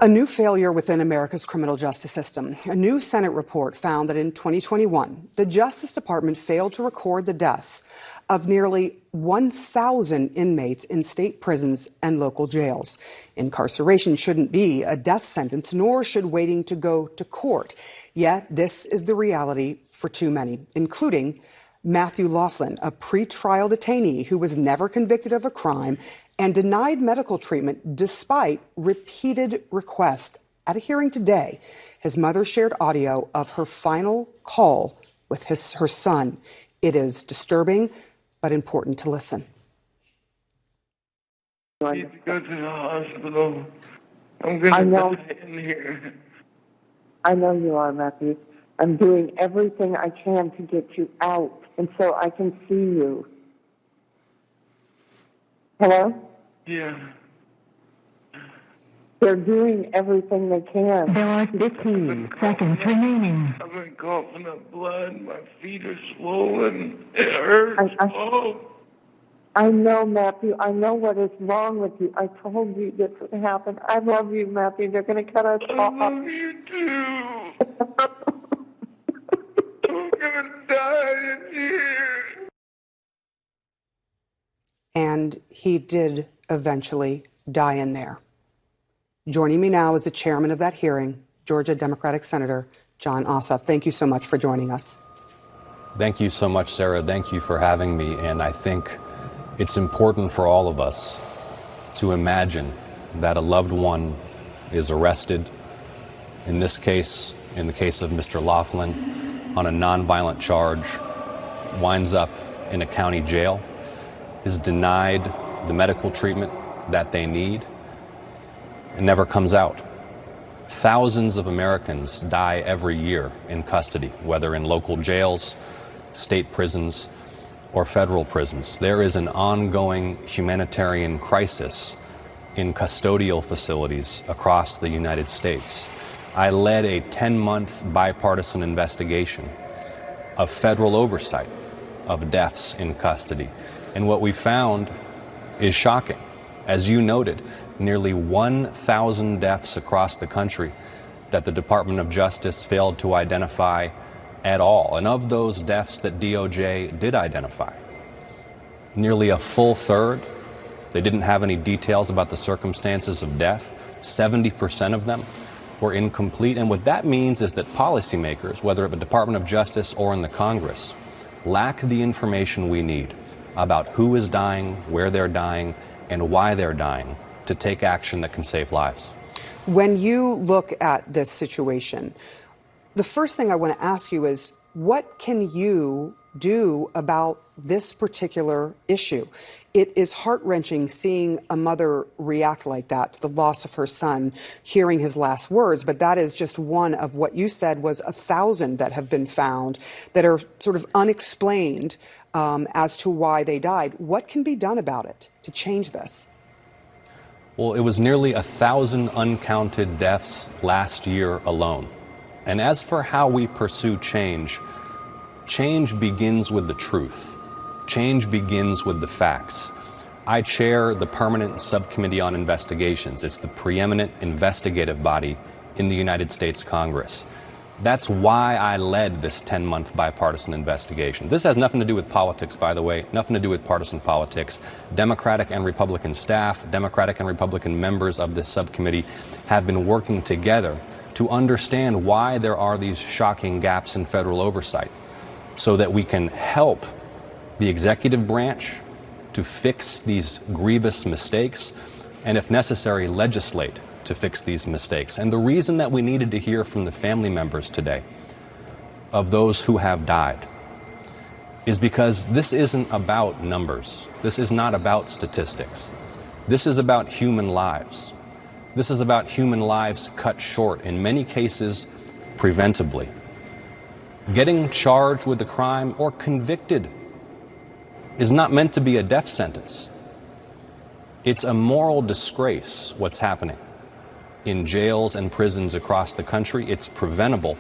A new failure within America's criminal justice system. A new Senate report found that in 2021, the Justice Department failed to record the deaths of nearly 1,000 inmates in state prisons and local jails. Incarceration shouldn't be a death sentence, nor should waiting to go to court. Yet this is the reality for too many, including Matthew Laughlin, a pretrial detainee who was never convicted of a crime and denied medical treatment despite repeated requests. At a hearing today, his mother shared audio of her final call with her son. It is disturbing, but important to listen. I need to go to the hospital. I'm going to die in here. I know you are, Matthew. I'm doing everything I can to get you out, and so I can see you. Hello? Yeah. They're doing everything they can. There are 15 seconds remaining. I've been coughing up blood. My feet are swollen. It hurts. I know, Matthew. I know what is wrong with you. I told you this would happen. I love you, Matthew. They're going to cut us off. I love you too. I'm going to die in here. And he did eventually die in there. Joining me now is the chairman of that hearing, Georgia Democratic Senator Jon Ossoff. Thank you so much for joining us. Thank you so much, Sarah. Thank you for having me. And I think it's important for all of us to imagine that a loved one is arrested, in this case, in the case of Mr. Laughlin, on a nonviolent charge, winds up in a county jail, is denied the medical treatment that they need, and never comes out. Thousands of Americans die every year in custody, whether in local jails, state prisons, or federal prisons. There is an ongoing humanitarian crisis in custodial facilities across the United States. I led a 10-month bipartisan investigation of federal oversight of deaths in custody. And what we found is shocking. As you noted, nearly 1,000 deaths across the country that the Department of Justice failed to identify at all. And of those deaths that DOJ did identify, nearly a full third, they didn't have any details about the circumstances of death. 70% of them were incomplete. And what that means is that policymakers, whether at the Department of Justice or in the Congress, lack the information we need about who is dying, where they're dying, and why they're dying to take action that can save lives. When you look at this situation, the first thing I want to ask you is, what can you do about this particular issue? It is heart-wrenching seeing a mother react like that to the loss of her son, hearing his last words, but that is just one of what you said was 1,000 that have been found that are sort of unexplained as to why they died. What can be done about it to change this? Well, it was nearly 1,000 uncounted deaths last year alone. And as for how we pursue change, change begins with the truth. Change begins with the facts. I chair the Permanent Subcommittee on Investigations. It's the preeminent investigative body in the United States Congress. That's why I led this 10-month bipartisan investigation. This has nothing to do with politics, by the way, nothing to do with partisan politics. Democratic and Republican staff, Democratic and Republican members of this subcommittee have been working together to understand why there are these shocking gaps in federal oversight, so that we can help the executive branch to fix these grievous mistakes, and if necessary, legislate to fix these mistakes. And the reason that we needed to hear from the family members today of those who have died is because this isn't about numbers. This is not about statistics. This is about human lives. This is about human lives cut short, in many cases preventably. Getting charged with a crime or convicted is not meant to be a death sentence. It's a moral disgrace what's happening in jails and prisons across the country. It's preventable,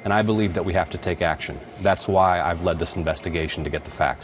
and I believe that we have to take action. That's why I've led this investigation, to get the facts.